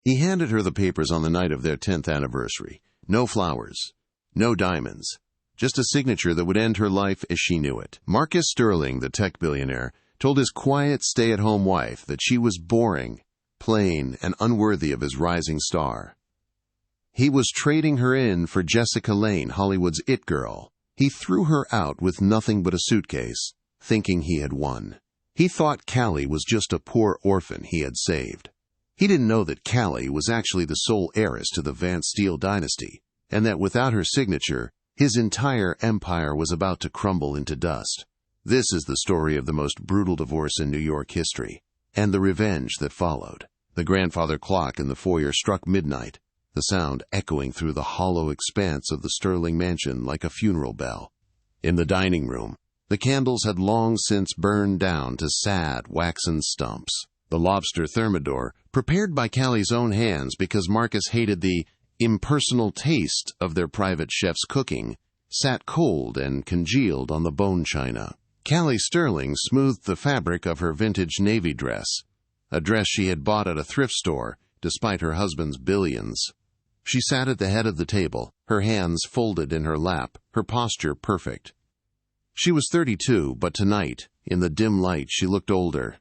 He handed her the papers on the night of their 10th anniversary. No flowers, no diamonds, just a signature that would end her life as she knew it. Marcus Sterling, the tech billionaire, told his quiet, stay-at-home wife that she was boring, plain, and unworthy of his rising star. He was trading her in for Jessica Laine, Hollywood's it girl. He threw her out with nothing but a suitcase, thinking he had won. He thought Kallie was just a poor orphan he had saved. He didn't know that Kallie was actually the sole heiress to the Vance Steel Dynasty, and that without her signature, his entire empire was about to crumble into dust. This is the story of the most brutal divorce in New York history, and the revenge that followed. The grandfather clock in the foyer struck midnight, the sound echoing through the hollow expanse of the Sterling mansion like a funeral bell. In the dining room, the candles had long since burned down to sad, waxen stumps. The lobster thermidor, prepared by Kallie's own hands because Marcus hated the impersonal taste of their private chef's cooking, sat cold and congealed on the bone china. Kallie Sterling smoothed the fabric of her vintage navy dress, a dress she had bought at a thrift store despite her husband's billions. She sat at the head of the table, her hands folded in her lap, her posture perfect. She was 32, but tonight, in the dim light, she looked older.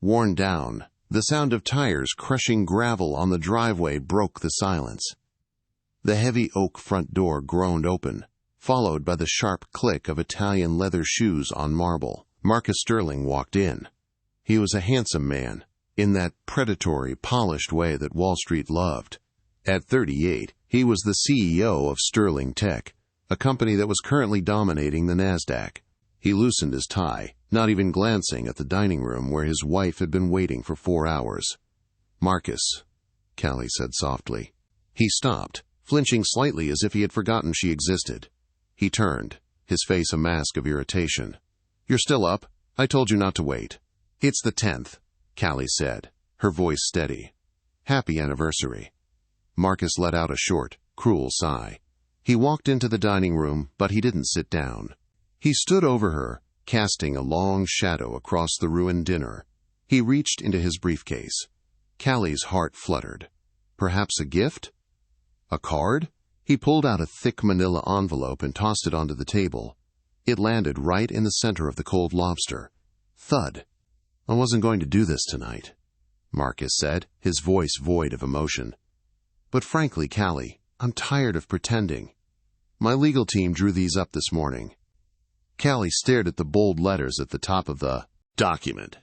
Worn down, the sound of tires crushing gravel on the driveway broke the silence. The heavy oak front door groaned open, followed by the sharp click of Italian leather shoes on marble. Marcus Sterling walked in. He was a handsome man, in that predatory, polished way that Wall Street loved. At 38, he was the CEO of Sterling Tech, a company that was currently dominating the NASDAQ. He loosened his tie, not even glancing at the dining room where his wife had been waiting for 4 hours. "Marcus," Kallie said softly. He stopped, flinching slightly as if he had forgotten she existed. He turned, his face a mask of irritation. "You're still up? I told you not to wait." "It's the 10th, Kallie said, her voice steady. "Happy anniversary." Marcus let out a short, cruel sigh. He walked into the dining room, but he didn't sit down. He stood over her, casting a long shadow across the ruined dinner. He reached into his briefcase. Kallie's heart fluttered. Perhaps a gift? A card? He pulled out a thick manila envelope and tossed it onto the table. It landed right in the center of the cold lobster. Thud. "I wasn't going to do this tonight," Marcus said, his voice void of emotion. "But frankly, Kallie, I'm tired of pretending. My legal team drew these up this morning." Kallie stared at the bold letters at the top of the document.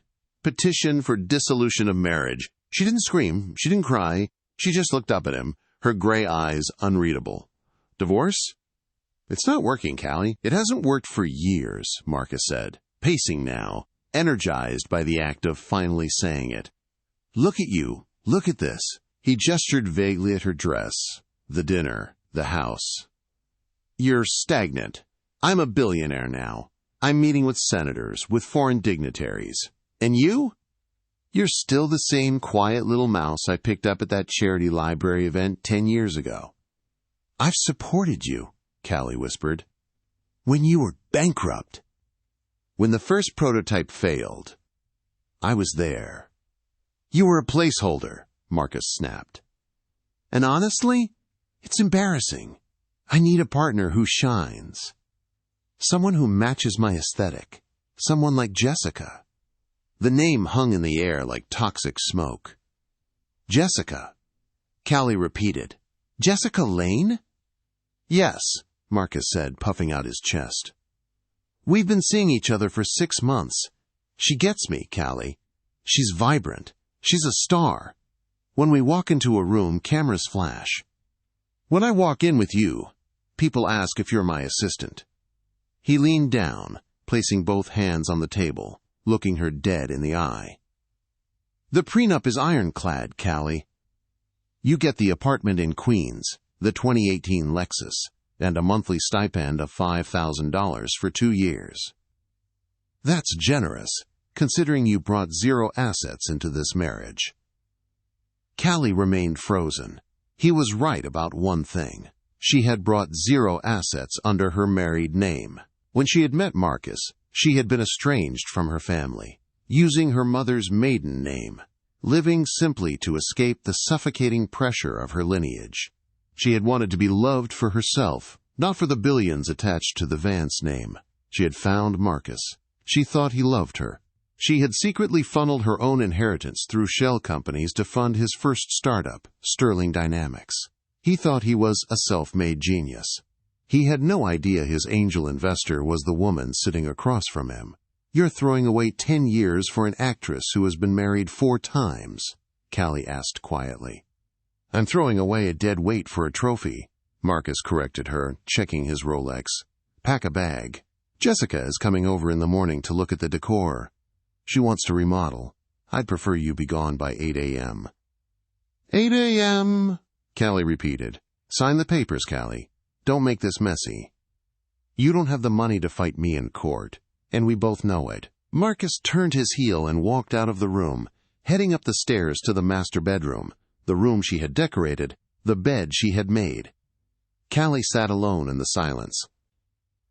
Petition for dissolution of marriage. She didn't scream. She didn't cry. She just looked up at him, her gray eyes unreadable. "Divorce?" "It's not working, Kallie. It hasn't worked for years," Marcus said, pacing now, energized by the act of finally saying it. "Look at you. Look at this." He gestured vaguely at her dress, the dinner, the house. "You're stagnant. I'm a billionaire now. I'm meeting with senators, with foreign dignitaries. And you? You're still the same quiet little mouse I picked up at that charity library event 10 years ago." "I've supported you," Kallie whispered. "When you were bankrupt. When the first prototype failed. I was there." "You were a placeholder," Marcus snapped. "And honestly, it's embarrassing. I need a partner who shines. Someone who matches my aesthetic. Someone like Jessica." The name hung in the air like toxic smoke. "Jessica," Kallie repeated. "Jessica Laine?" "Yes," Marcus said, puffing out his chest. "We've been seeing each other for 6 months. She gets me, Kallie. She's vibrant. She's a star. When we walk into a room, cameras flash. When I walk in with you, people ask if you're my assistant." He leaned down, placing both hands on the table, looking her dead in the eye. "The prenup is ironclad, Kallie. You get the apartment in Queens, the 2018 Lexus, and a monthly stipend of $5,000 for 2 years. That's generous, considering you brought 0 assets into this marriage." Kallie remained frozen. He was right about one thing. She had brought 0 assets under her married name. When she had met Marcus, she had been estranged from her family, using her mother's maiden name. living simply to escape the suffocating pressure of her lineage. She had wanted to be loved for herself, not for the billions attached to the Vance name. She had found Marcus. She thought he loved her. She had secretly funneled her own inheritance through shell companies to fund his first startup, Steel Dynamics. He thought he was a self-made genius. He had no idea his angel investor was the woman sitting across from him. "You're throwing away 10 years for an actress who has been married 4 times, Kallie asked quietly. "I'm throwing away a dead weight for a trophy," Marcus corrected her, checking his Rolex. "Pack a bag. Jessica is coming over in the morning to look at the decor. She wants to remodel. I'd prefer you be gone by 8 a.m. 8 a.m., Kallie repeated. "Sign the papers, Kallie. Don't make this messy. You don't have the money to fight me in court, and we both know it." Marcus turned his heel and walked out of the room, heading up the stairs to the master bedroom, the room she had decorated, the bed she had made. Kallie sat alone in the silence.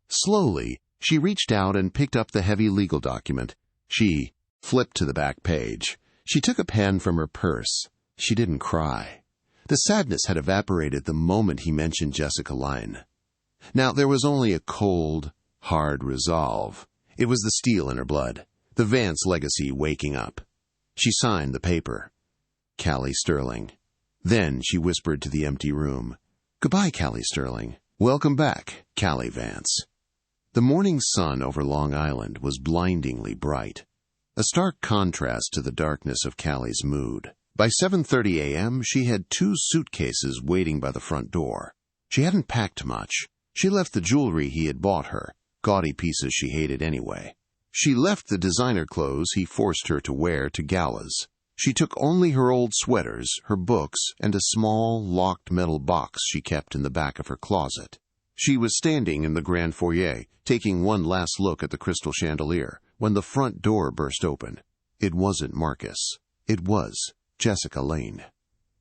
Slowly, she reached out and picked up the heavy legal document. She flipped to the back page. She took a pen from her purse. She didn't cry. The sadness had evaporated the moment he mentioned Jessica Laine. Now there was only a cold, hard resolve. It was the steel in her blood, the Vance legacy waking up. She signed the paper. Kallie Sterling. Then she whispered to the empty room, "Goodbye, Kallie Sterling. Welcome back, Kallie Vance." The morning sun over Long Island was blindingly bright, a stark contrast to the darkness of Kallie's mood. By 7:30 a.m., she had 2 suitcases waiting by the front door. She hadn't packed much. She left the jewelry he had bought her, gaudy pieces she hated anyway. She left the designer clothes he forced her to wear to galas. She took only her old sweaters, her books, and a small, locked metal box she kept in the back of her closet. She was standing in the grand foyer, taking one last look at the crystal chandelier, when the front door burst open. It wasn't Marcus. It was Jessica Laine.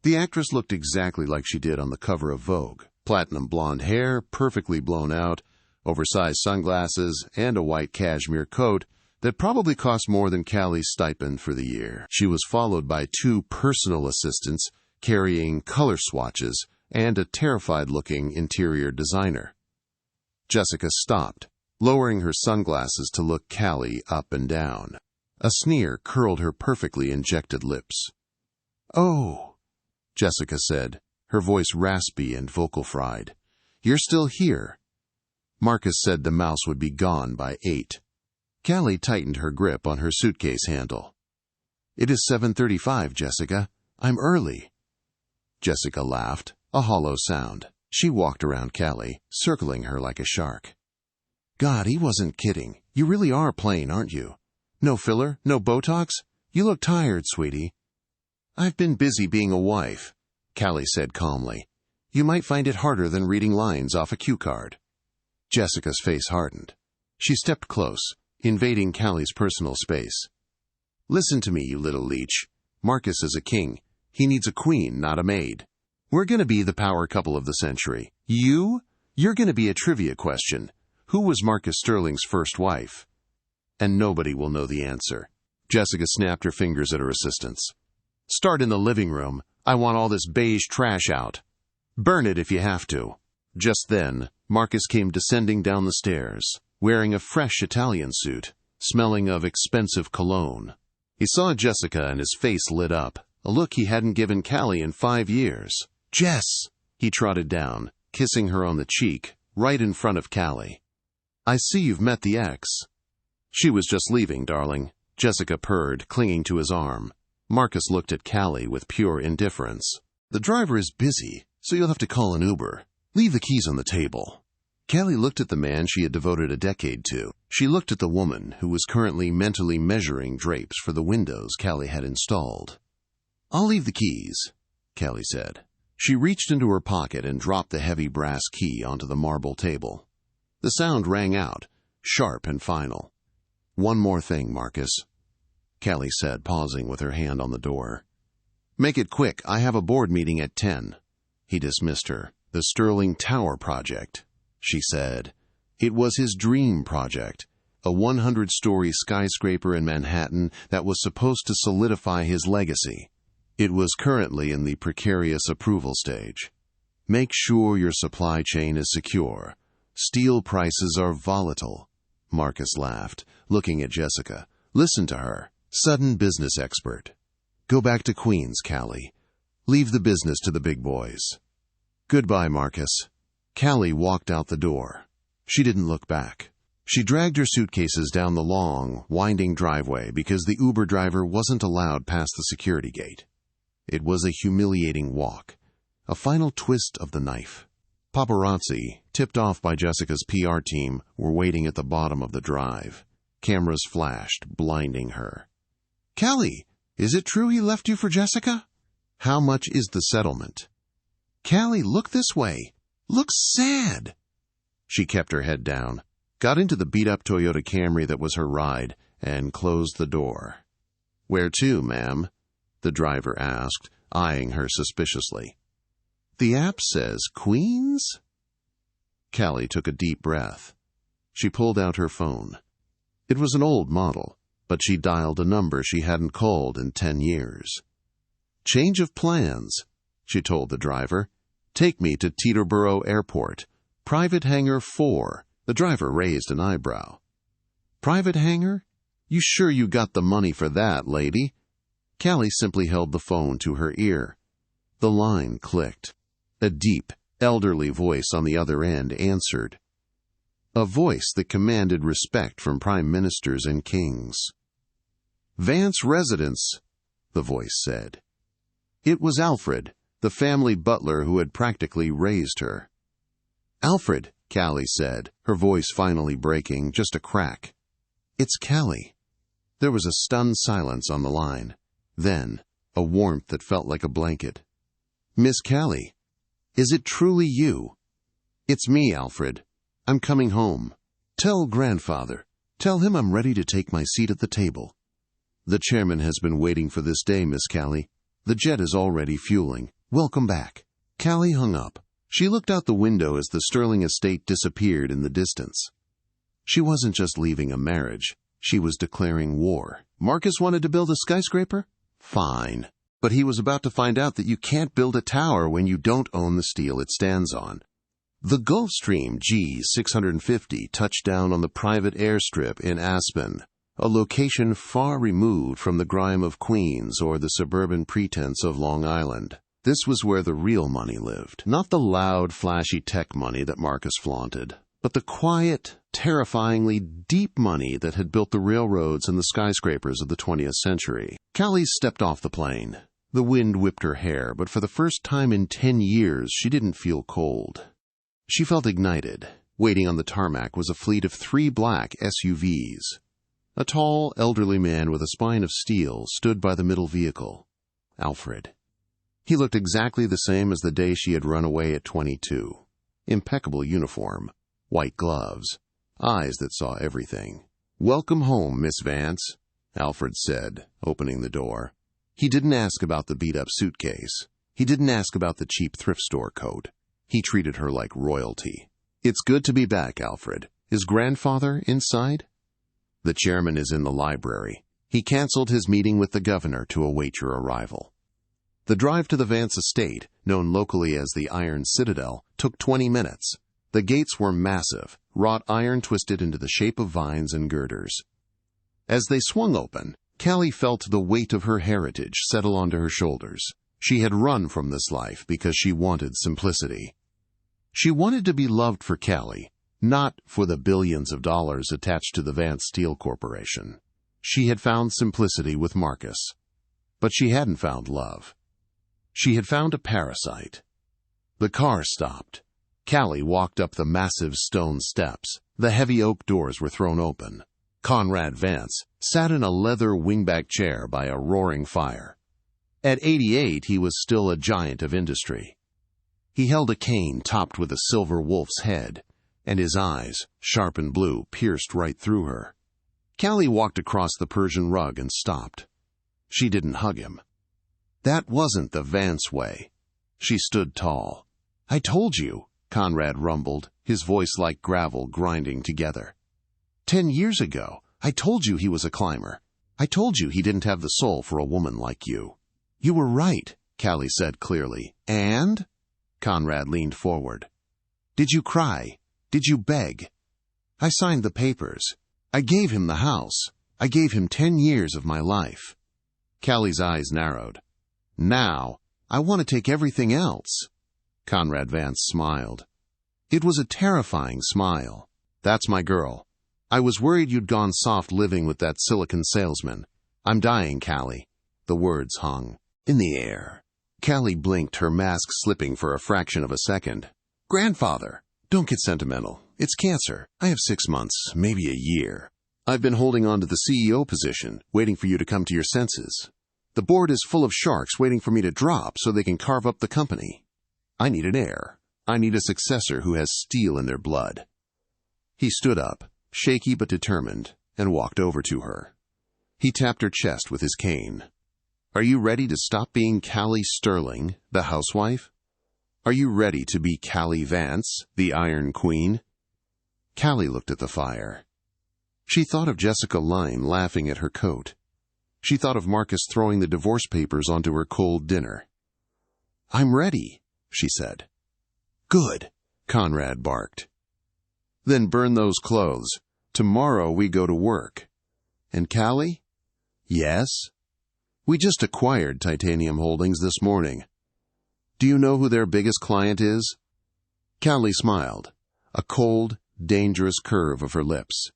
The actress looked exactly like she did on the cover of Vogue. Platinum blonde hair, perfectly blown out, oversized sunglasses, and a white cashmere coat that probably cost more than Kallie's stipend for the year. She was followed by 2 personal assistants carrying color swatches and a terrified-looking interior designer. Jessica stopped, lowering her sunglasses to look Kallie up and down. A sneer curled her perfectly injected lips. "Oh," Jessica said, her voice raspy and vocal fried. "You're still here." Marcus said the mouse would be gone by 8. Kallie tightened her grip on her suitcase handle. "It is 7:35, Jessica. I'm early." Jessica laughed, a hollow sound. She walked around Kallie, circling her like a shark. "God, he wasn't kidding. You really are plain, aren't you? No filler? No Botox? You look tired, sweetie." "I've been busy being a wife," Kallie said calmly. "You might find it harder than reading lines off a cue card." Jessica's face hardened. She stepped close, invading Kallie's personal space. "Listen to me, you little leech. Marcus is a king. He needs a queen, not a maid. We're going to be the power couple of the century. You're going to be a trivia question. Who was Marcus Sterling's first wife? And nobody will know the answer." Jessica snapped her fingers at her assistants. "Start in the living room. I want all this beige trash out. Burn it if you have to." Just then, Marcus came descending down the stairs, wearing a fresh Italian suit, smelling of expensive cologne. He saw Jessica and his face lit up, a look he hadn't given Kallie in 5 years. "Jess!" He trotted down, kissing her on the cheek, right in front of Kallie. "I see you've met the ex." "She was just leaving, darling," Jessica purred, clinging to his arm. Marcus looked at Kallie with pure indifference. "The driver is busy, so you'll have to call an Uber. Leave the keys on the table." Kallie looked at the man she had devoted a decade to. She looked at the woman who was currently mentally measuring drapes for the windows Kallie had installed. "I'll leave the keys," Kallie said. She reached into her pocket and dropped the heavy brass key onto the marble table. The sound rang out, sharp and final. "One more thing, Marcus," Kallie said, pausing with her hand on the door. "Make it quick. I have a board meeting at 10. He dismissed her. "The Sterling Tower project," she said. It was his dream project, a 100-story skyscraper in Manhattan that was supposed to solidify his legacy. It was currently in the precarious approval stage. Make sure your supply chain is secure. Steel prices are volatile. Marcus laughed, looking at Jessica. Listen to her. Sudden business expert. Go back to Queens, Kallie. Leave the business to the big boys. Goodbye, Marcus. Kallie walked out the door. She didn't look back. She dragged her suitcases down the long, winding driveway because the Uber driver wasn't allowed past the security gate. It was a humiliating walk, a final twist of the knife. Paparazzi, tipped off by Jessica's PR team, were waiting at the bottom of the drive. Cameras flashed, blinding her. Kallie, is it true he left you for Jessica? How much is the settlement? Kallie, look this way. Look sad. She kept her head down, got into the beat-up Toyota Camry that was her ride, and closed the door. Where to, ma'am? The driver asked, eyeing her suspiciously. The app says Queens? Kallie took a deep breath. She pulled out her phone. It was an old model, but she dialed a number she hadn't called in 10 years. Change of plans, she told the driver. Take me to Teterboro Airport. Private hangar 4. The driver raised an eyebrow. Private hangar? You sure you got the money for that, lady? Kallie simply held the phone to her ear. The line clicked. A deep, elderly voice on the other end answered. A voice that commanded respect from prime ministers and kings. Vance residence, the voice said. It was Alfred, the family butler who had practically raised her. Alfred, Kallie said, her voice finally breaking, just a crack. It's Kallie. There was a stunned silence on the line. Then, a warmth that felt like a blanket. Miss Kallie, is it truly you? It's me, Alfred. I'm coming home. Tell grandfather. Tell him I'm ready to take my seat at the table. The chairman has been waiting for this day, Miss Kallie. The jet is already fueling. Welcome back. Kallie hung up. She looked out the window as the Sterling estate disappeared in the distance. She wasn't just leaving a marriage. She was declaring war. Marcus wanted to build a skyscraper? Fine. But he was about to find out that you can't build a tower when you don't own the steel it stands on. The Gulfstream G650 touched down on the private airstrip in Aspen, a location far removed from the grime of Queens or the suburban pretense of Long Island. This was where the real money lived, not the loud, flashy tech money that Marcus flaunted, but the quiet, terrifyingly deep money that had built the railroads and the skyscrapers of the 20th century. Kallie stepped off the plane. The wind whipped her hair, but for the first time in 10 years, she didn't feel cold. She felt ignited. Waiting on the tarmac was a fleet of 3 black SUVs. A tall, elderly man with a spine of steel stood by the middle vehicle. Alfred. He looked exactly the same as the day she had run away at 22. Impeccable uniform, white gloves, eyes that saw everything. Welcome home, Miss Vance, Alfred said, opening the door. He didn't ask about the beat-up suitcase. He didn't ask about the cheap thrift store coat. He treated her like royalty. It's good to be back, Alfred. Is grandfather inside? The chairman is in the library. He canceled his meeting with the governor to await your arrival. The drive to the Vance estate, known locally as the Iron Citadel, took 20 minutes. The gates were massive, wrought iron twisted into the shape of vines and girders. As they swung open, Kallie felt the weight of her heritage settle onto her shoulders. She had run from this life because she wanted simplicity. She wanted to be loved for Kallie, not for the billions of dollars attached to the Vance Steel Corporation. She had found simplicity with Marcus. But she hadn't found love. She had found a parasite. The car stopped. Kallie walked up the massive stone steps. The heavy oak doors were thrown open. Conrad Vance sat in a leather wingback chair by a roaring fire. At 88, he was still a giant of industry. He held a cane topped with a silver wolf's head, and his eyes, sharp and blue, pierced right through her. Kallie walked across the Persian rug and stopped. She didn't hug him. That wasn't the Vance way. She stood tall. I told you, Conrad rumbled, his voice like gravel grinding together. 10 years ago, I told you he was a climber. I told you he didn't have the soul for a woman like you." "You were right," Kallie said clearly. "And?" Conrad leaned forward. "Did you cry? Did you beg?" "I signed the papers. I gave him the house. I gave him 10 years of my life." Kallie's eyes narrowed. "Now, I want to take everything else." Conrad Vance smiled. It was a terrifying smile. "That's my girl. I was worried you'd gone soft living with that silicon salesman. I'm dying, Kallie." The words hung in the air. Kallie blinked, her mask slipping for a fraction of a second. "Grandfather, don't get sentimental. It's cancer. I have 6 months, maybe a year. I've been holding on to the CEO position, waiting for you to come to your senses. The board is full of sharks waiting for me to drop so they can carve up the company. I need an heir. I need a successor who has steel in their blood." He stood up, shaky but determined, and walked over to her. He tapped her chest with his cane. "Are you ready to stop being Kallie Sterling, the housewife? Are you ready to be Kallie Vance, the Iron Queen?" Kallie looked at the fire. She thought of Jessica Laine laughing at her coat. She thought of Marcus throwing the divorce papers onto her cold dinner. "I'm ready," she said. "Good," Conrad barked. "Then burn those clothes. Tomorrow we go to work." "And Kallie?" "Yes?" "We just acquired Titanium Holdings this morning. Do you know who their biggest client is?" Kallie smiled, a cold, dangerous curve of her lips.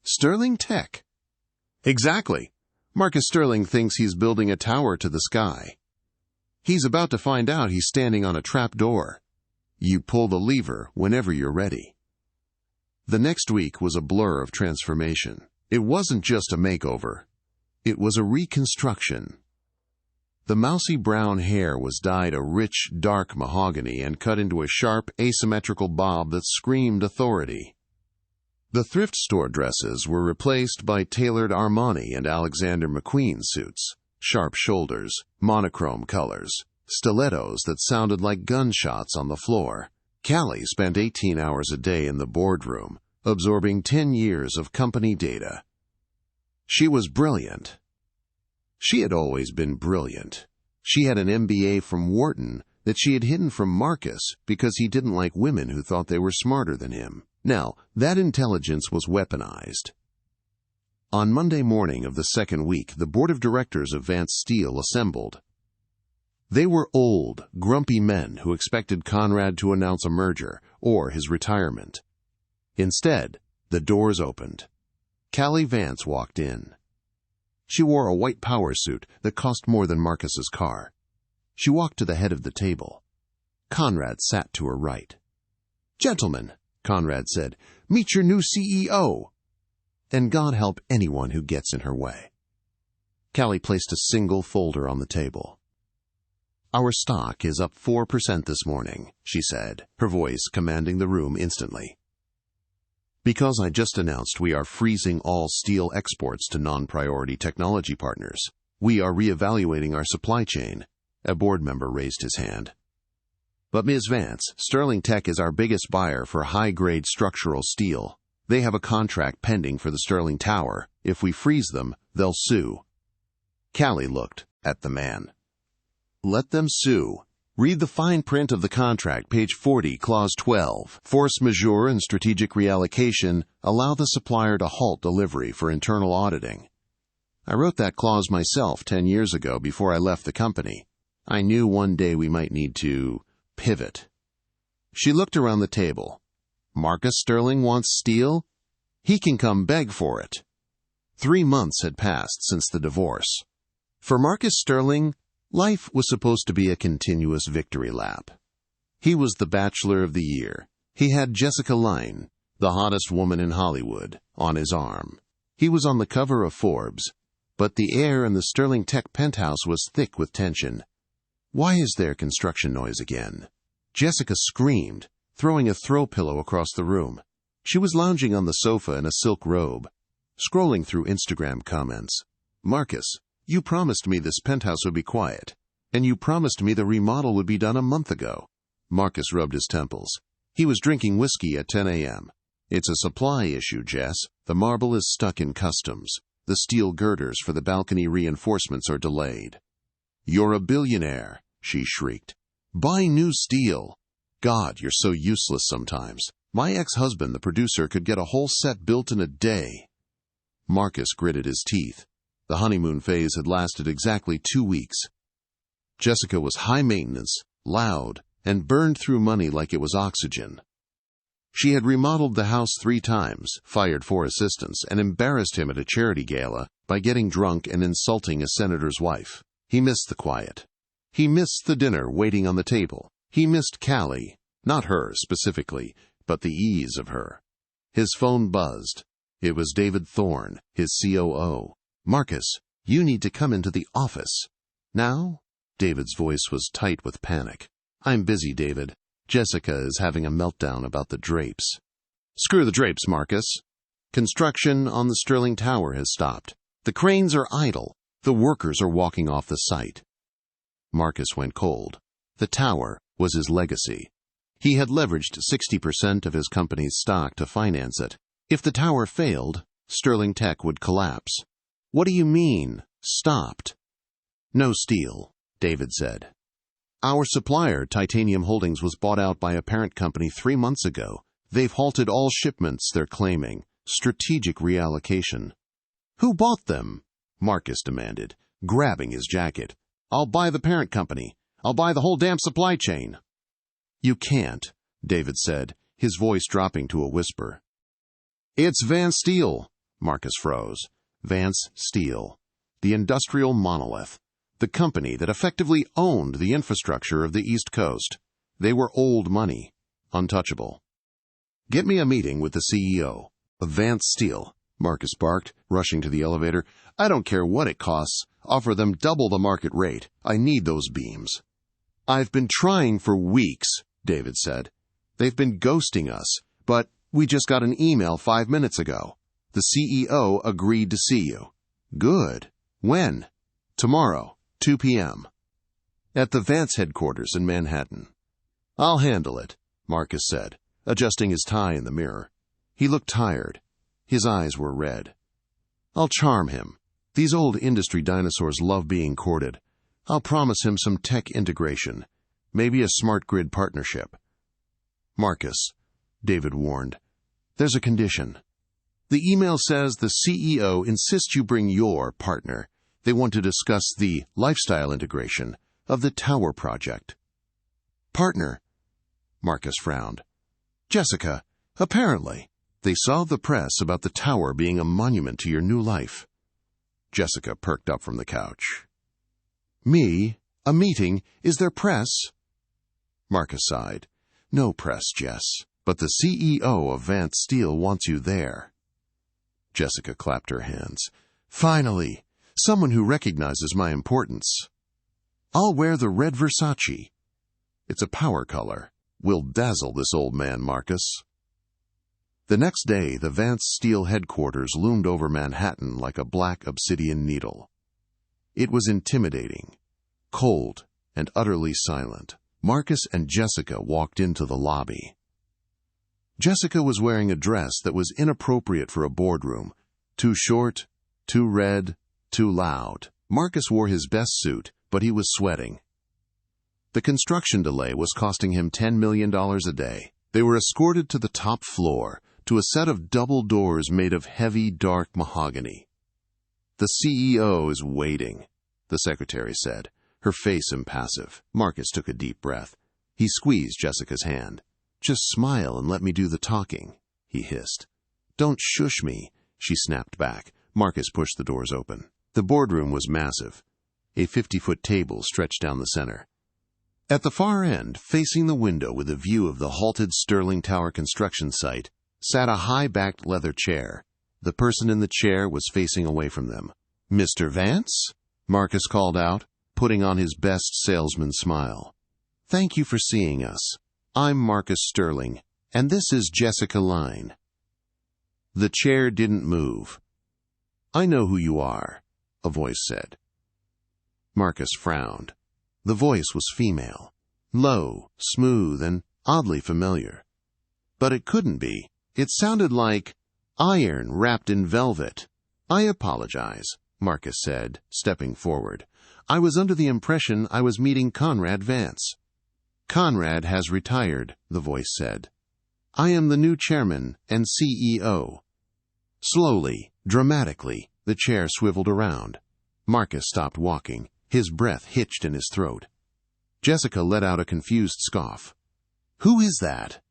"Sterling Tech." "Exactly. Marcus Sterling thinks he's building a tower to the sky. He's about to find out he's standing on a trap door. You pull the lever whenever you're ready." The next week was a blur of transformation. It wasn't just a makeover. It was a reconstruction. The mousy brown hair was dyed a rich, dark mahogany and cut into a sharp, asymmetrical bob that screamed authority. The thrift store dresses were replaced by tailored Armani and Alexander McQueen suits, sharp shoulders, monochrome colors, stilettos that sounded like gunshots on the floor. Kallie spent 18 hours a day in the boardroom, absorbing 10 years of company data. She was brilliant. She had always been brilliant. She had an MBA from Wharton that she had hidden from Marcus because he didn't like women who thought they were smarter than him. Now, that intelligence was weaponized. On Monday morning of the second week, the board of directors of Vance Steel assembled. They were old, grumpy men who expected Conrad to announce a merger or his retirement. Instead, the doors opened. Kallie Vance walked in. She wore a white power suit that cost more than Marcus's car. She walked to the head of the table. Conrad sat to her right. "Gentlemen," Conrad said, "meet your new CEO." And God help anyone who gets in her way. Kallie placed a single folder on the table. "Our stock is up 4% this morning," she said, her voice commanding the room instantly. "Because I just announced we are freezing all steel exports to non-priority technology partners. We are reevaluating our supply chain." A board member raised his hand. "But Ms. Vance, Sterling Tech is our biggest buyer for high-grade structural steel. They have a contract pending for the Sterling Tower. If we freeze them, they'll sue." Kallie looked at the man. "Let them sue. Read the fine print of the contract, page 40, clause 12. Force majeure and strategic reallocation allow the supplier to halt delivery for internal auditing. I wrote that clause myself 10 years ago before I left the company. I knew one day we might need to pivot." She looked around the table. "Marcus Sterling wants steel? He can come beg for it." 3 months had passed since the divorce. For Marcus Sterling, life was supposed to be a continuous victory lap. He was the Bachelor of the Year. He had Jessica Laine, the hottest woman in Hollywood, on his arm. He was on the cover of Forbes, but the air in the Sterling Tech penthouse was thick with tension. "Why is there construction noise again?" Jessica screamed, throwing a throw pillow across the room. She was lounging on the sofa in a silk robe, scrolling through Instagram comments. "Marcus, you promised me this penthouse would be quiet, and you promised me the remodel would be done a month ago." Marcus rubbed his temples. He was drinking whiskey at 10 a.m. It's a supply issue, Jess. The marble is stuck in customs. The steel girders for the balcony reinforcements are delayed. You're a billionaire, she shrieked. Buy new steel. God, you're so useless sometimes. My ex-husband, the producer, could get a whole set built in a day. Marcus gritted his teeth. The honeymoon phase had lasted exactly 2 weeks. Jessica was high maintenance, loud, and burned through money like it was oxygen. She had remodeled the house 3 times, fired 4 assistants, and embarrassed him at a charity gala by getting drunk and insulting a senator's wife. He missed the quiet. He missed the dinner waiting on the table. He missed Kallie, not her specifically, but the ease of her. His phone buzzed. It was David Thorne, his COO. Marcus, you need to come into the office. Now? David's voice was tight with panic. I'm busy, David. Jessica is having a meltdown about the drapes. Screw the drapes, Marcus. Construction on the Sterling Tower has stopped. The cranes are idle. The workers are walking off the site. Marcus went cold. The tower was his legacy. He had leveraged 60% of his company's stock to finance it. If the tower failed, Sterling Tech would collapse. What do you mean, stopped? No steel, David said. Our supplier, Titanium Holdings, was bought out by a parent company 3 months ago. They've halted all shipments, they're claiming. Strategic reallocation. Who bought them? Marcus demanded, grabbing his jacket. I'll buy the parent company. I'll buy the whole damn supply chain. You can't, David said, his voice dropping to a whisper. It's Vance Steel. Marcus froze. Vance Steel. The industrial monolith. The company that effectively owned the infrastructure of the East Coast. They were old money. Untouchable. Get me a meeting with the CEO of Vance Steel, Marcus barked, rushing to the elevator. I don't care what it costs. Offer them double the market rate. I need those beams. I've been trying for weeks, David said. They've been ghosting us, but we just got an email 5 minutes ago. The CEO agreed to see you. Good. When? Tomorrow, 2 p.m. At the Vance headquarters in Manhattan. I'll handle it, Marcus said, adjusting his tie in the mirror. He looked tired. His eyes were red. I'll charm him. These old industry dinosaurs love being courted. I'll promise him some tech integration, maybe a smart grid partnership. Marcus, David warned, there's a condition. The email says the CEO insists you bring your partner. They want to discuss the lifestyle integration of the tower project. Partner? Marcus frowned. Jessica, apparently. They saw the press about the tower being a monument to your new life. Jessica perked up from the couch. Me? A meeting? Is there press? Marcus sighed. No press, Jess, but the CEO of Vance Steel wants you there. Jessica clapped her hands. Finally, someone who recognizes my importance. I'll wear the red Versace. It's a power color. We'll dazzle this old man, Marcus. The next day, the Vance Steel headquarters loomed over Manhattan like a black obsidian needle. It was intimidating, cold, and utterly silent. Marcus and Jessica walked into the lobby. Jessica was wearing a dress that was inappropriate for a boardroom. Too short, too red, too loud. Marcus wore his best suit, but he was sweating. The construction delay was costing him $10 million a day. They were escorted to the top floor, to a set of double doors made of heavy, dark mahogany. The CEO is waiting, the secretary said, her face impassive. Marcus took a deep breath. He squeezed Jessica's hand. Just smile and let me do the talking, he hissed. Don't shush me, she snapped back. Marcus pushed the doors open. The boardroom was massive. A 50-foot table stretched down the center. At the far end, facing the window with a view of the halted Sterling Tower construction site, sat a high-backed leather chair. The person in the chair was facing away from them. Mr. Vance? Marcus called out, putting on his best salesman smile. Thank you for seeing us. I'm Marcus Sterling, and this is Jessica Laine. The chair didn't move. I know who you are, a voice said. Marcus frowned. The voice was female, low, smooth, and oddly familiar. But it couldn't be. It sounded like iron wrapped in velvet. "I apologize," Marcus said, stepping forward. "I was under the impression I was meeting Conrad Vance." "Conrad has retired," the voice said. "I am the new chairman and CEO." Slowly, dramatically, the chair swiveled around. Marcus stopped walking, his breath hitched in his throat. Jessica let out a confused scoff. "Who is that?"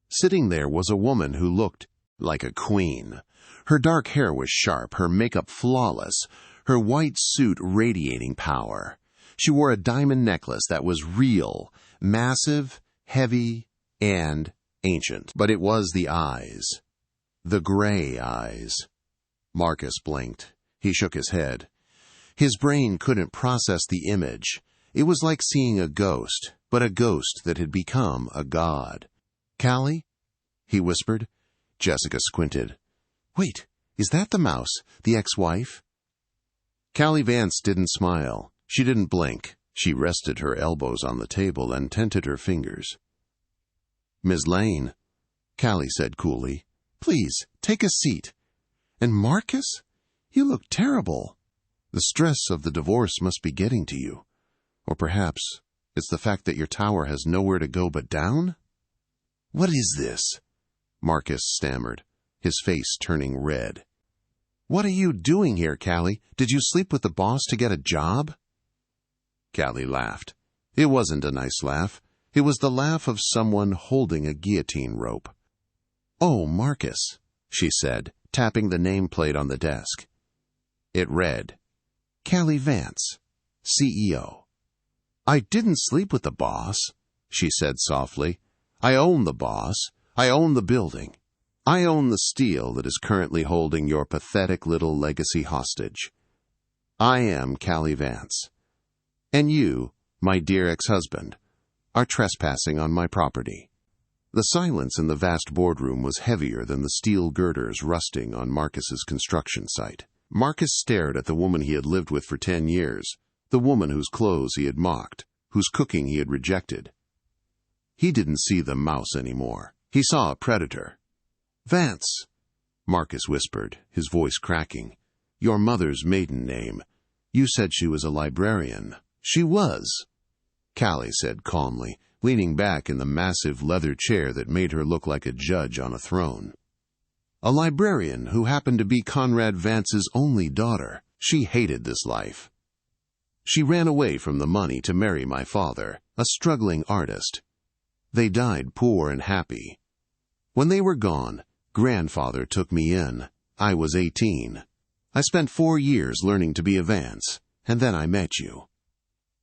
Sitting there was a woman who looked like a queen. Her dark hair was sharp, her makeup flawless, her white suit radiating power. She wore a diamond necklace that was real, massive, heavy, and ancient. But it was the eyes. The gray eyes. Marcus blinked. He shook his head. His brain couldn't process the image. It was like seeing a ghost, but a ghost that had become a god. "Kallie?" he whispered. Jessica squinted. "Wait, is that the mouse, the ex-wife?" Kallie Vance didn't smile. She didn't blink. She rested her elbows on the table and tented her fingers. "Ms. Laine," Kallie said coolly, "please, take a seat." "And Marcus? You look terrible." "The stress of the divorce must be getting to you. Or perhaps it's the fact that your tower has nowhere to go but down?" "What is this?" Marcus stammered, his face turning red. "What are you doing here, Kallie? Did you sleep with the boss to get a job?" Kallie laughed. It wasn't a nice laugh. It was the laugh of someone holding a guillotine rope. "Oh, Marcus," she said, tapping the nameplate on the desk. It read, "Kallie Vance, CEO." "I didn't sleep with the boss," she said softly. "I own the boss. I own the building. I own the steel that is currently holding your pathetic little legacy hostage. I am Kallie Vance. And you, my dear ex-husband, are trespassing on my property." The silence in the vast boardroom was heavier than the steel girders rusting on Marcus's construction site. Marcus stared at the woman he had lived with for 10 years, the woman whose clothes he had mocked, whose cooking he had rejected. He didn't see the mouse anymore. He saw a predator. "Vance," Marcus whispered, his voice cracking. "Your mother's maiden name. You said she was a librarian." "She was," Kallie said calmly, leaning back in the massive leather chair that made her look like a judge on a throne. "A librarian who happened to be Conrad Vance's only daughter. She hated this life. She ran away from the money to marry my father, a struggling artist. They died poor and happy. When they were gone, grandfather took me in. I was 18. I spent 4 years learning to be a Vance, and then I met you."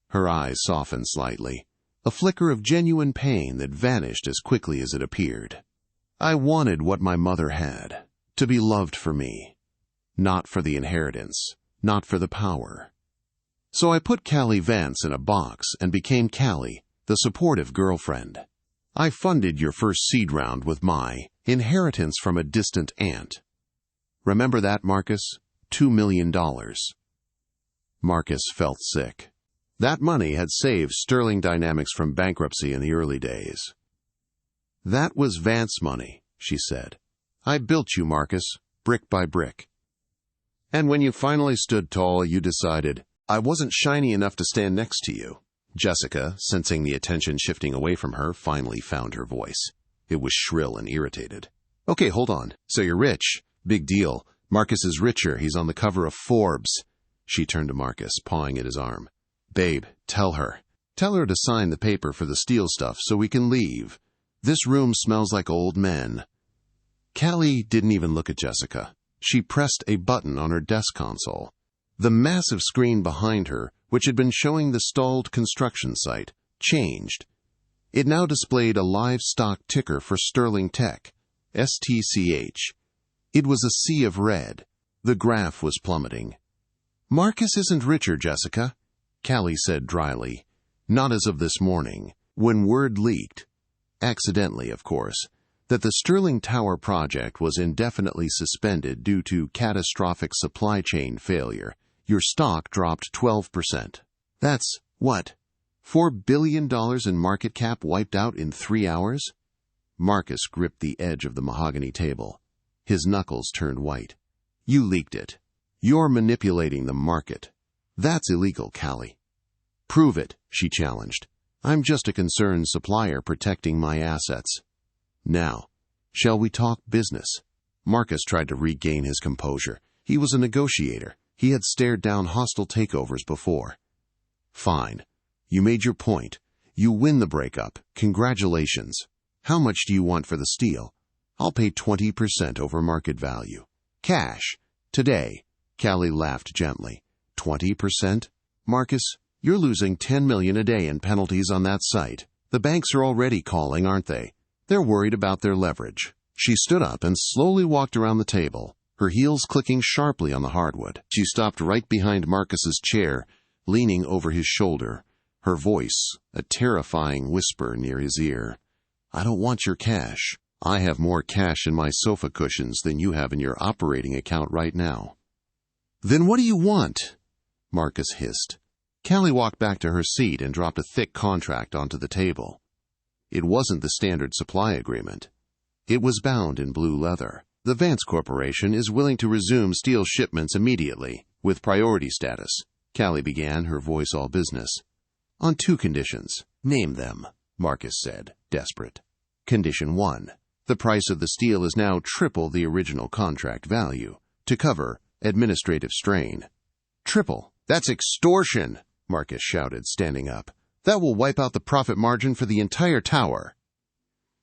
Her eyes softened slightly, a flicker of genuine pain that vanished as quickly as it appeared. "I wanted what my mother had, to be loved for me, not for the inheritance, not for the power. So I put Kallie Vance in a box and became Kallie, the supportive girlfriend. I funded your first seed round with my inheritance from a distant aunt. Remember that, Marcus? $2 million. Marcus felt sick. That money had saved Sterling Dynamics from bankruptcy in the early days. "That was Vance money," she said. "I built you, Marcus, brick by brick. And when you finally stood tall, you decided, I wasn't shiny enough to stand next to you." Jessica, sensing the attention shifting away from her, finally found her voice. It was shrill and irritated. "Okay, hold on. So you're rich. Big deal. Marcus is richer. He's on the cover of Forbes." She turned to Marcus, pawing at his arm. "Babe, tell her. Tell her to sign the paper for the steel stuff so we can leave. This room smells like old men." Kallie didn't even look at Jessica. She pressed a button on her desk console. The massive screen behind her, which had been showing the stalled construction site, changed. It now displayed a live stock ticker for Sterling Tech, STCH. It was a sea of red. The graph was plummeting. "Marcus isn't richer, Jessica," Kallie said dryly. "Not as of this morning, when word leaked, accidentally of course, that the Sterling Tower project was indefinitely suspended due to catastrophic supply chain failure. Your stock dropped 12%. That's, what, $4 billion in market cap wiped out in 3 hours? Marcus gripped the edge of the mahogany table. His knuckles turned white. You leaked it. You're manipulating the market. That's illegal, Kallie. Prove it, she challenged. I'm just a concerned supplier protecting my assets. Now, shall we talk business? Marcus tried to regain his composure. He was a negotiator. He had stared down hostile takeovers before. Fine. You made your point. You win the breakup. Congratulations. How much do you want for the steel? I'll pay 20% over market value. Cash. Today. Kallie laughed gently. 20%? Marcus, you're losing $10 million a day in penalties on that site. The banks are already calling, aren't they? They're worried about their leverage. She stood up and slowly walked around the table, her heels clicking sharply on the hardwood. She stopped right behind Marcus's chair, leaning over his shoulder, her voice a terrifying whisper near his ear. I don't want your cash. I have more cash in my sofa cushions than you have in your operating account right now. Then what do you want? Marcus hissed. Kallie walked back to her seat and dropped a thick contract onto the table. It wasn't the standard supply agreement. It was bound in blue leather. The Vance Corporation is willing to resume steel shipments immediately, with priority status. Kallie began, her voice all business. On 2 conditions. Name them, Marcus said, desperate. Condition 1. The price of the steel is now triple the original contract value, to cover administrative strain. Triple? That's extortion, Marcus shouted, standing up. That will wipe out the profit margin for the entire tower.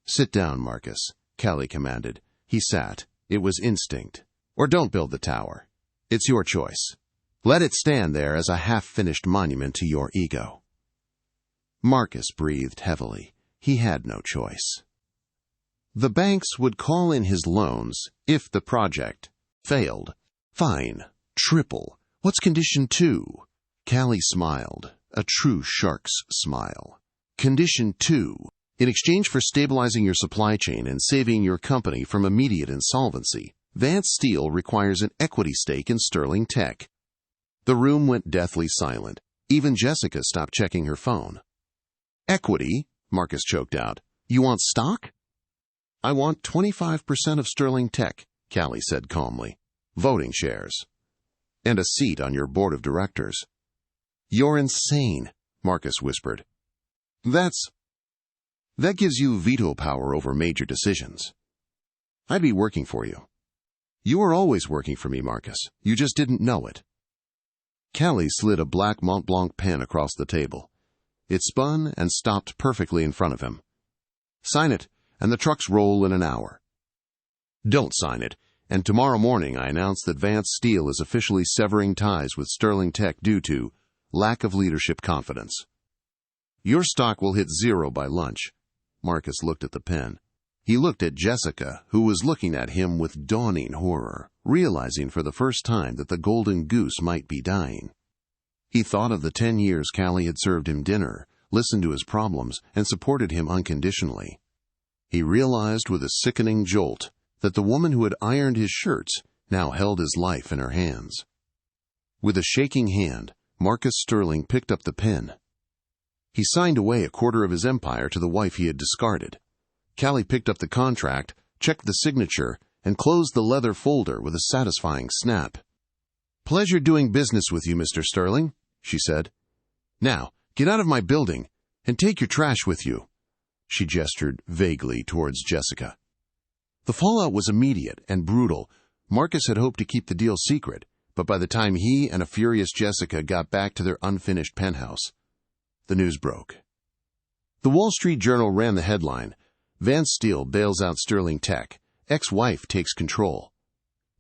Sit down, Marcus, Kallie commanded. He sat. It was instinct. Or don't build the tower. It's your choice. Let it stand there as a half-finished monument to your ego. Marcus breathed heavily. He had no choice. The banks would call in his loans if the project failed. Fine. Triple. What's condition 2? Kallie smiled, a true shark's smile. Condition 2. In exchange for stabilizing your supply chain and saving your company from immediate insolvency, Vance Steel requires an equity stake in Sterling Tech. The room went deathly silent. Even Jessica stopped checking her phone. Equity? Marcus choked out. You want stock? I want 25% of Sterling Tech, Kallie said calmly. Voting shares. And a seat on your board of directors. You're insane, Marcus whispered. That gives you veto power over major decisions. I'd be working for you. You were always working for me, Marcus. You just didn't know it. Kallie slid a black Mont Blanc pen across the table. It spun and stopped perfectly in front of him. Sign it, and the trucks roll in an hour. Don't sign it, and tomorrow morning I announce that Vance Steel is officially severing ties with Sterling Tech due to lack of leadership confidence. Your stock will hit 0 by lunch. Marcus looked at the pen. He looked at Jessica, who was looking at him with dawning horror, realizing for the first time that the golden goose might be dying. He thought of the 10 years Kallie had served him dinner, listened to his problems, and supported him unconditionally. He realized with a sickening jolt that the woman who had ironed his shirts now held his life in her hands. With a shaking hand, Marcus Sterling picked up the pen. He signed away a quarter of his empire to the wife he had discarded. Kallie picked up the contract, checked the signature, and closed the leather folder with a satisfying snap. Pleasure doing business with you, Mr. Sterling, she said. Now, get out of my building, and take your trash with you. She gestured vaguely towards Jessica. The fallout was immediate and brutal. Marcus had hoped to keep the deal secret, but by the time he and a furious Jessica got back to their unfinished penthouse, the news broke. The Wall Street Journal ran the headline, Vance Steel bails out Sterling Tech, ex-wife takes control.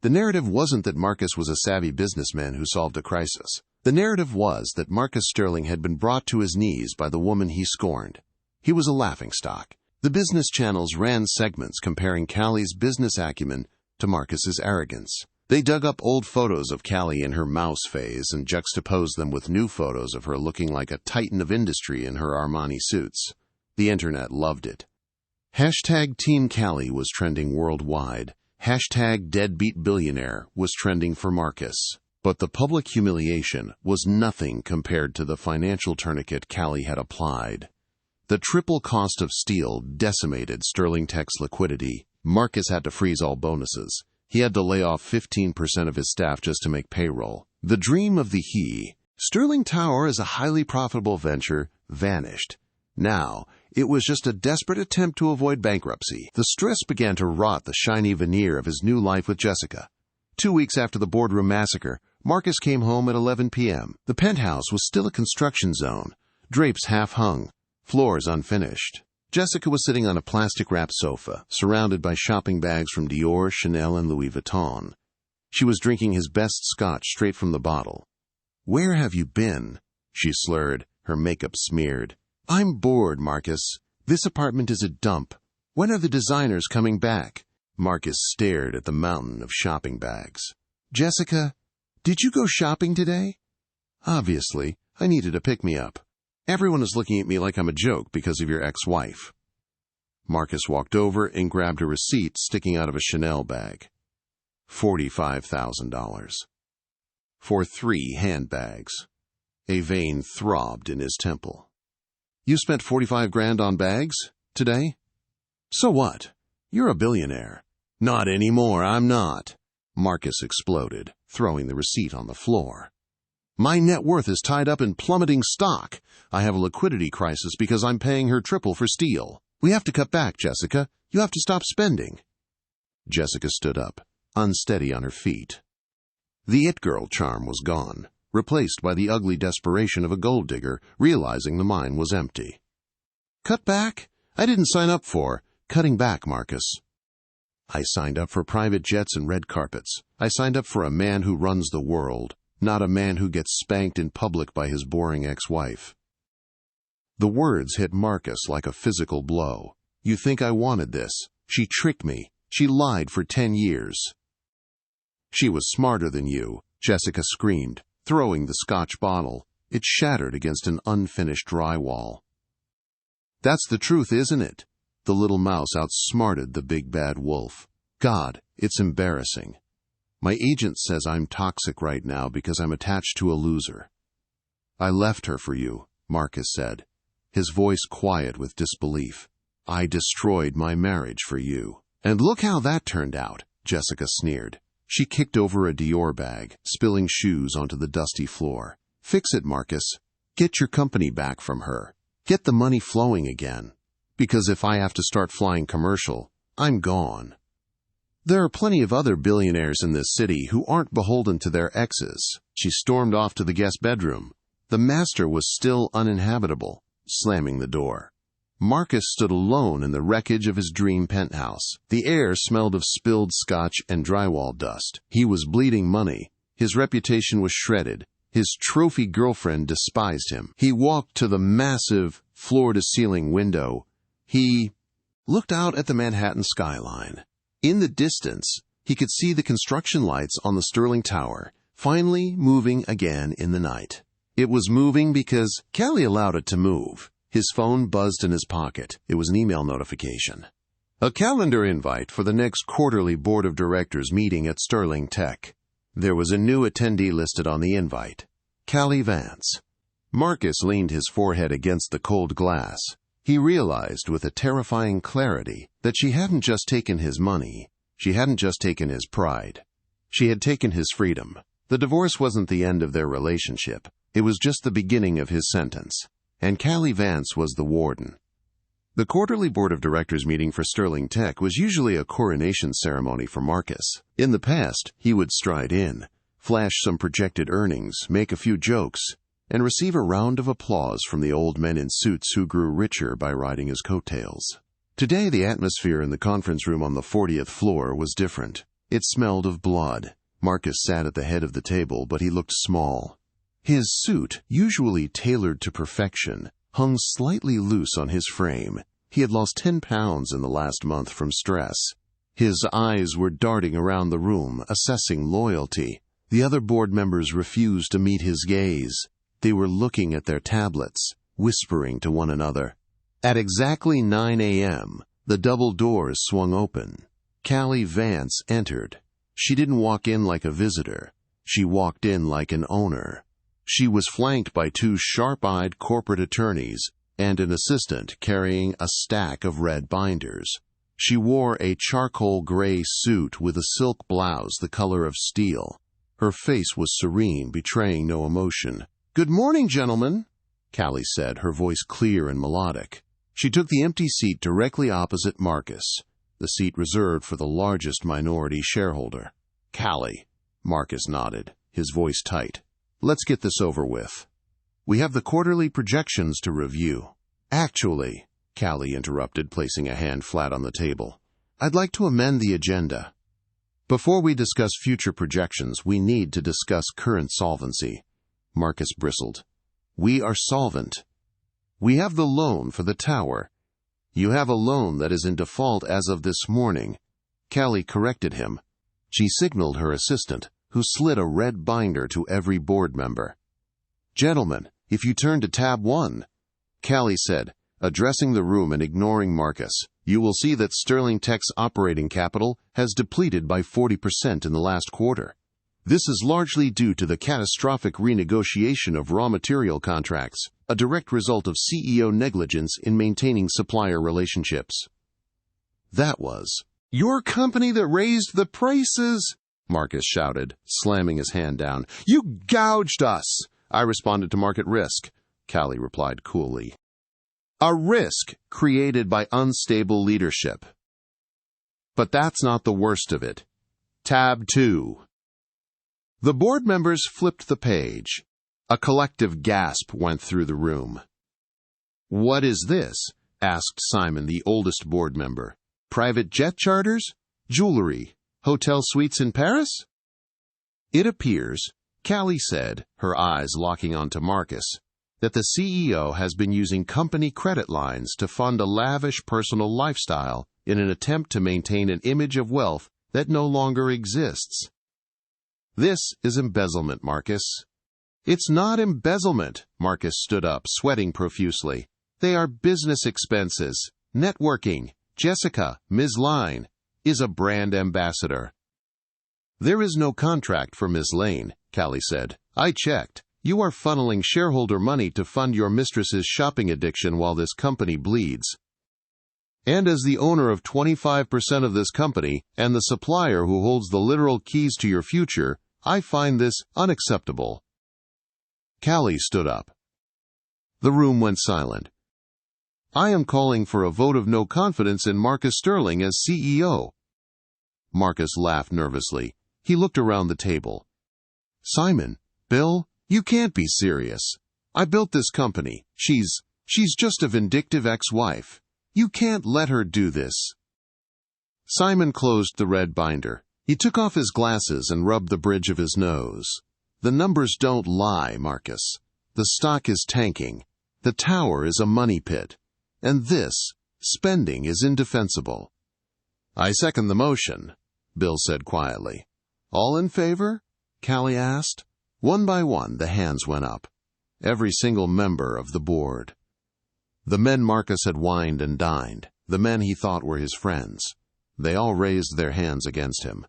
The narrative wasn't that Marcus was a savvy businessman who solved a crisis. The narrative was that Marcus Sterling had been brought to his knees by the woman he scorned. He was a laughingstock. The business channels ran segments comparing Kallie's business acumen to Marcus's arrogance. They dug up old photos of Kallie in her mouse phase and juxtaposed them with new photos of her looking like a titan of industry in her Armani suits. The internet loved it. Hashtag Team Kallie was trending worldwide. Hashtag Deadbeat Billionaire was trending for Marcus. But the public humiliation was nothing compared to the financial tourniquet Kallie had applied. The triple cost of steel decimated Sterling Tech's liquidity. Marcus had to freeze all bonuses. He had to lay off 15% of his staff just to make payroll. The dream of the Sterling Tower as a highly profitable venture vanished. Now, it was just a desperate attempt to avoid bankruptcy. The stress began to rot the shiny veneer of his new life with Jessica. 2 weeks after the boardroom massacre, Marcus came home at 11 p.m. The penthouse was still a construction zone, drapes half-hung, floors unfinished. Jessica was sitting on a plastic-wrapped sofa, surrounded by shopping bags from Dior, Chanel, and Louis Vuitton. She was drinking his best scotch straight from the bottle. "Where have you been?" she slurred, her makeup smeared. "I'm bored, Marcus. This apartment is a dump. When are the designers coming back?" Marcus stared at the mountain of shopping bags. "Jessica, did you go shopping today?" "Obviously. I needed a pick-me-up. Everyone is looking at me like I'm a joke because of your ex-wife." Marcus walked over and grabbed a receipt sticking out of a Chanel bag. $45,000. For 3 handbags. A vein throbbed in his temple. "You spent 45 grand on bags today? So what? You're a billionaire." "Not anymore, I'm not." Marcus exploded, throwing the receipt on the floor. "My net worth is tied up in plummeting stock. I have a liquidity crisis because I'm paying her triple for steel. We have to cut back, Jessica. You have to stop spending." Jessica stood up, unsteady on her feet. The it-girl charm was gone, replaced by the ugly desperation of a gold digger realizing the mine was empty. "Cut back? I didn't sign up for cutting back, Marcus. I signed up for private jets and red carpets. I signed up for a man who runs the world, not a man who gets spanked in public by his boring ex-wife." The words hit Marcus like a physical blow. "You think I wanted this? She tricked me. She lied for 10 years. "She was smarter than you," Jessica screamed, throwing the scotch bottle. It shattered against an unfinished drywall. "That's the truth, isn't it?" The little mouse outsmarted the big bad wolf. "God, it's embarrassing. My agent says I'm toxic right now because I'm attached to a loser." "I left her for you," Marcus said, his voice quiet with disbelief. "I destroyed my marriage for you." "And look how that turned out," Jessica sneered. She kicked over a Dior bag, spilling shoes onto the dusty floor. "Fix it, Marcus. Get your company back from her. Get the money flowing again. Because if I have to start flying commercial, I'm gone." "There are plenty of other billionaires in this city who aren't beholden to their exes." She stormed off to the guest bedroom. The master was still uninhabitable, slamming the door. Marcus stood alone in the wreckage of his dream penthouse. The air smelled of spilled scotch and drywall dust. He was bleeding money. His reputation was shredded. His trophy girlfriend despised him. He walked to the massive, floor-to-ceiling window. He looked out at the Manhattan skyline. In the distance, he could see the construction lights on the Sterling Tower, finally moving again in the night. It was moving because Kallie allowed it to move. His phone buzzed in his pocket. It was an email notification. A calendar invite for the next quarterly board of directors meeting at Sterling Tech. There was a new attendee listed on the invite. Kallie Vance. Marcus leaned his forehead against the cold glass. He realized with a terrifying clarity that she hadn't just taken his money. She hadn't just taken his pride. She had taken his freedom. The divorce wasn't the end of their relationship. It was just the beginning of his sentence. And Kallie Vance was the warden. The quarterly board of directors meeting for Sterling Tech was usually a coronation ceremony for Marcus. In the past, he would stride in, flash some projected earnings, make a few jokes, and receive a round of applause from the old men in suits who grew richer by riding his coattails. Today, the atmosphere in the conference room on the 40th floor was different. It smelled of blood. Marcus sat at the head of the table, but he looked small. His suit, usually tailored to perfection, hung slightly loose on his frame. He had lost 10 pounds in the last month from stress. His eyes were darting around the room, assessing loyalty. The other board members refused to meet his gaze. They were looking at their tablets, whispering to one another. At exactly 9 a.m., the double doors swung open. Kallie Vance entered. She didn't walk in like a visitor. She walked in like an owner. She was flanked by 2 sharp-eyed corporate attorneys and an assistant carrying a stack of red binders. She wore a charcoal gray suit with a silk blouse the color of steel. Her face was serene, betraying no emotion. "Good morning, gentlemen," Kallie said, her voice clear and melodic. She took the empty seat directly opposite Marcus, the seat reserved for the largest minority shareholder. "Kallie," Marcus nodded, his voice tight. "Let's get this over with. We have the quarterly projections to review." "Actually," Kallie interrupted, placing a hand flat on the table, "I'd like to amend the agenda. Before we discuss future projections, we need to discuss current solvency." Marcus bristled. "We are solvent. We have the loan for the tower. You have a loan that is in default as of this morning." Kallie corrected him. She signaled her assistant, who slid a red binder to every board member. "Gentlemen, if you turn to tab 1, Kallie said, addressing the room and ignoring Marcus, "you will see that Sterling Tech's operating capital has depleted by 40% in the last quarter. This is largely due to the catastrophic renegotiation of raw material contracts, a direct result of CEO negligence in maintaining supplier relationships." "That was your company that raised the prices," Marcus shouted, slamming his hand down. "You gouged us." "I responded to market risk," Kallie replied coolly. "A risk created by unstable leadership. But that's not the worst of it. Tab 2. The board members flipped the page. A collective gasp went through the room. "What is this?" asked Simon, the oldest board member. "Private jet charters? Jewelry? Hotel suites in Paris?" "It appears," Kallie said, her eyes locking onto Marcus, "that the CEO has been using company credit lines to fund a lavish personal lifestyle in an attempt to maintain an image of wealth that no longer exists." "This is embezzlement, Marcus." "It's not embezzlement." Marcus stood up, sweating profusely. "They are business expenses. Networking. Jessica, Ms. Laine, is a brand ambassador." "There is no contract for Ms. Laine," Kallie said. "I checked. You are funneling shareholder money to fund your mistress's shopping addiction while this company bleeds. And as the owner of 25% of this company and the supplier who holds the literal keys to your future, I find this unacceptable." Kallie stood up. The room went silent. "I am calling for a vote of no confidence in Marcus Sterling as CEO." Marcus laughed nervously. He looked around the table. "Simon, Bill, you can't be serious. I built this company. She's just a vindictive ex-wife. You can't let her do this." Simon closed the red binder. He took off his glasses and rubbed the bridge of his nose. "The numbers don't lie, Marcus. The stock is tanking. The tower is a money pit. And this, spending, is indefensible." "I second the motion," Bill said quietly. "All in favor?" Kallie asked. One by one, the hands went up. Every single member of the board. The men Marcus had wined and dined, the men he thought were his friends. They all raised their hands against him.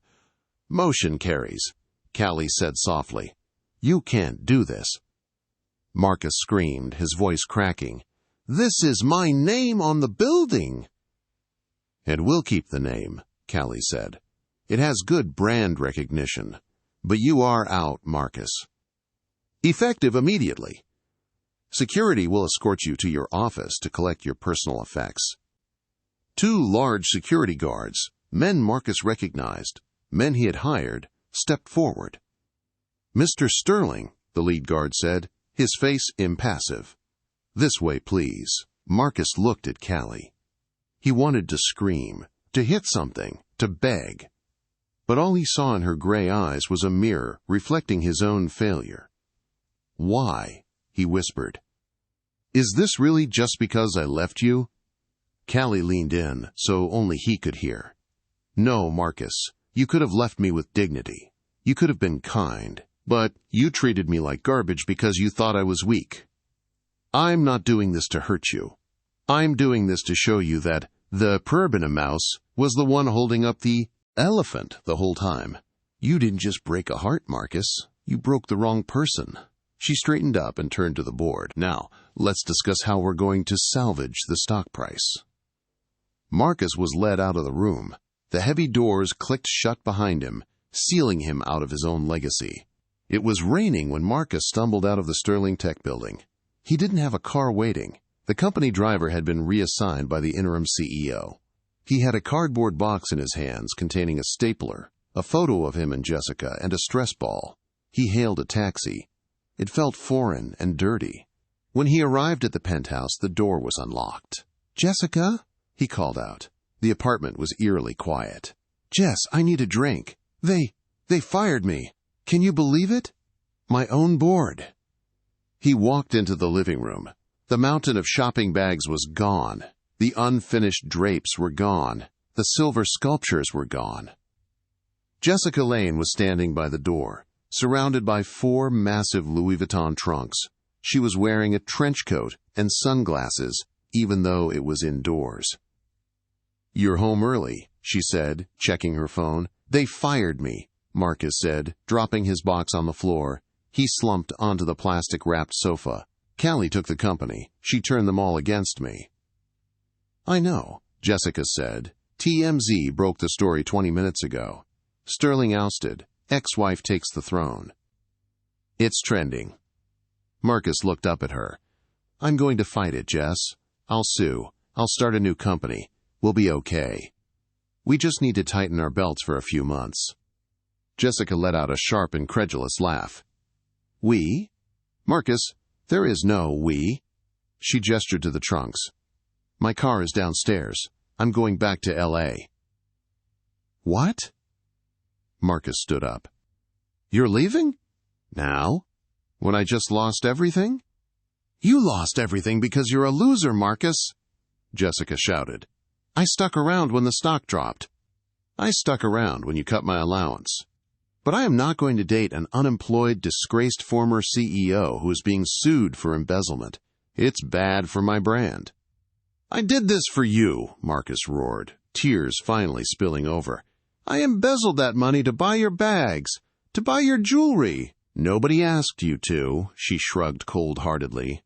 "Motion carries," Kallie said softly. "You can't do this." Marcus screamed, his voice cracking. "This is my name on the building." "And we'll keep the name," Kallie said. "It has good brand recognition. But you are out, Marcus. Effective immediately. Security will escort you to your office to collect your personal effects." 2 large security guards, men Marcus recognized, men he had hired, stepped forward. "Mr. Sterling," the lead guard said, his face impassive. "This way, please." Marcus looked at Kallie. He wanted to scream, to hit something, to beg. But all he saw in her gray eyes was a mirror reflecting his own failure. "Why?" he whispered. "Is this really just because I left you?" Kallie leaned in, so only he could hear. "No, Marcus, you could have left me with dignity. You could have been kind. But you treated me like garbage because you thought I was weak. I'm not doing this to hurt you. I'm doing this to show you that the Purbina mouse was the one holding up the elephant the whole time. You didn't just break a heart, Marcus. You broke the wrong person." She straightened up and turned to the board. "Now, let's discuss how we're going to salvage the stock price." Marcus was led out of the room. The heavy doors clicked shut behind him, sealing him out of his own legacy. It was raining when Marcus stumbled out of the Sterling Tech building. He didn't have a car waiting. The company driver had been reassigned by the interim CEO. He had a cardboard box in his hands containing a stapler, a photo of him and Jessica, and a stress ball. He hailed a taxi. It felt foreign and dirty. When he arrived at the penthouse, the door was unlocked. "Jessica?" he called out. The apartment was eerily quiet. "Jess, I need a drink. They fired me. Can you believe it? My own board." He walked into the living room. The mountain of shopping bags was gone. The unfinished drapes were gone. The silver sculptures were gone. Jessica Laine was standing by the door, surrounded by 4 massive Louis Vuitton trunks. She was wearing a trench coat and sunglasses, even though it was indoors. "You're home early," she said, checking her phone. "They fired me," Marcus said, dropping his box on the floor. He slumped onto the plastic-wrapped sofa. "Kallie took the company. She turned them all against me." "I know," Jessica said. "TMZ broke the story 20 minutes ago. Sterling ousted. Ex-wife takes the throne." "It's trending." Marcus looked up at her. "I'm going to fight it, Jess. I'll sue. I'll start a new company. We'll be okay. We just need to tighten our belts for a few months." Jessica let out a sharp, incredulous laugh. "We?" "Marcus, there is no we." She gestured to the trunks. "My car is downstairs. I'm going back to L.A." "What?" Marcus stood up. "You're leaving? Now? When I just lost everything?" "You lost everything because you're a loser, Marcus," Jessica shouted. "I stuck around when the stock dropped. I stuck around when you cut my allowance. But I am not going to date an unemployed, disgraced former CEO who is being sued for embezzlement. It's bad for my brand." "I did this for you," Marcus roared, tears finally spilling over. "I embezzled that money to buy your bags, to buy your jewelry." "Nobody asked you to," she shrugged cold-heartedly.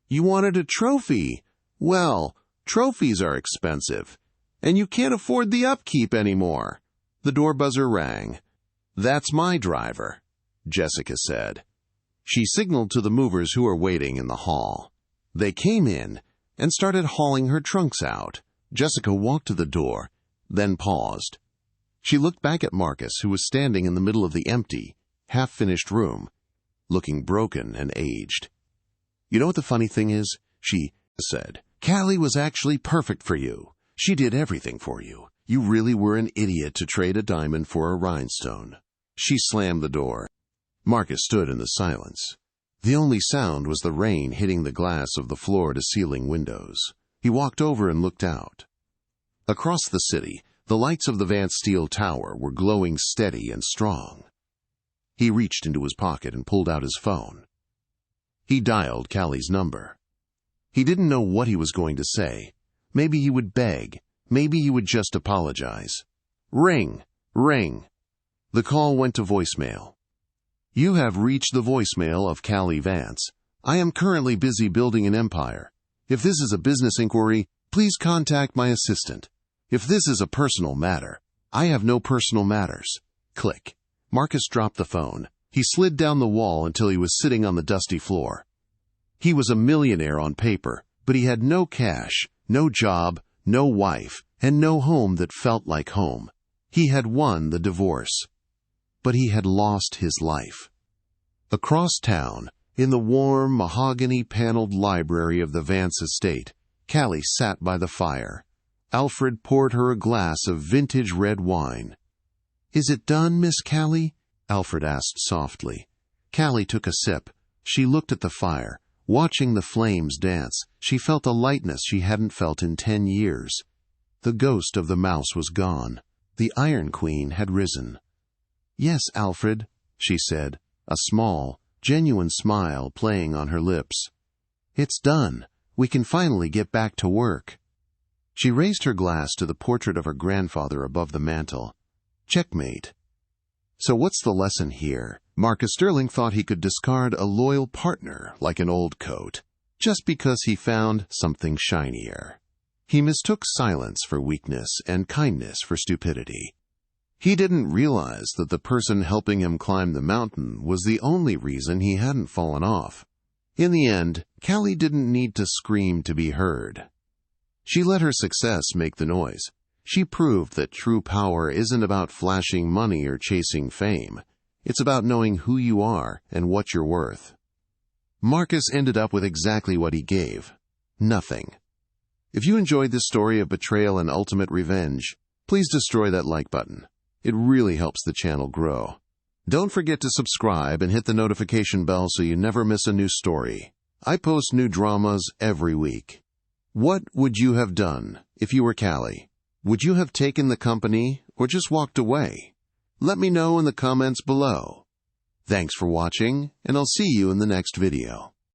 "You wanted a trophy. Well, trophies are expensive, and you can't afford the upkeep anymore." The door buzzer rang. "That's my driver," Jessica said. She signaled to the movers who were waiting in the hall. They came in and started hauling her trunks out. Jessica walked to the door, then paused. She looked back at Marcus, who was standing in the middle of the empty, half-finished room, looking broken and aged. "You know what the funny thing is?" she said. "Kallie was actually perfect for you. She did everything for you. You really were an idiot to trade a diamond for a rhinestone." She slammed the door. Marcus stood in the silence. The only sound was the rain hitting the glass of the floor-to-ceiling windows. He walked over and looked out. Across the city, the lights of the Vance Steel Tower were glowing steady and strong. He reached into his pocket and pulled out his phone. He dialed Kallie's number. He didn't know what he was going to say. Maybe he would beg. Maybe he would just apologize. Ring! Ring! The call went to voicemail. "You have reached the voicemail of Kallie Vance. I am currently busy building an empire. If this is a business inquiry, please contact my assistant. If this is a personal matter, I have no personal matters." Click. Marcus dropped the phone. He slid down the wall until he was sitting on the dusty floor. He was a millionaire on paper, but he had no cash, no job, no wife, and no home that felt like home. He had won the divorce, but he had lost his life. Across town, in the warm, mahogany-paneled library of the Vance estate, Kallie sat by the fire. Alfred poured her a glass of vintage red wine. "Is it done, Miss Kallie?" Alfred asked softly. Kallie took a sip. She looked at the fire. Watching the flames dance, she felt a lightness she hadn't felt in 10 years. The ghost of the mouse was gone. The Iron Queen had risen. "Yes, Alfred," she said, a small, genuine smile playing on her lips. "It's done. We can finally get back to work." She raised her glass to the portrait of her grandfather above the mantel. Checkmate. So what's the lesson here? Marcus Sterling thought he could discard a loyal partner like an old coat. just because he found something shinier. He mistook silence for weakness and kindness for stupidity. He didn't realize that the person helping him climb the mountain was the only reason he hadn't fallen off. In the end, Kallie didn't need to scream to be heard. She let her success make the noise. She proved that true power isn't about flashing money or chasing fame. It's about knowing who you are and what you're worth. Marcus ended up with exactly what he gave: nothing. If you enjoyed this story of betrayal and ultimate revenge, please destroy that like button. It really helps the channel grow. Don't forget to subscribe and hit the notification bell so you never miss a new story. I post new dramas every week. What would you have done if you were Kallie? Would you have taken the company or just walked away? Let me know in the comments below. Thanks for watching, and I'll see you in the next video.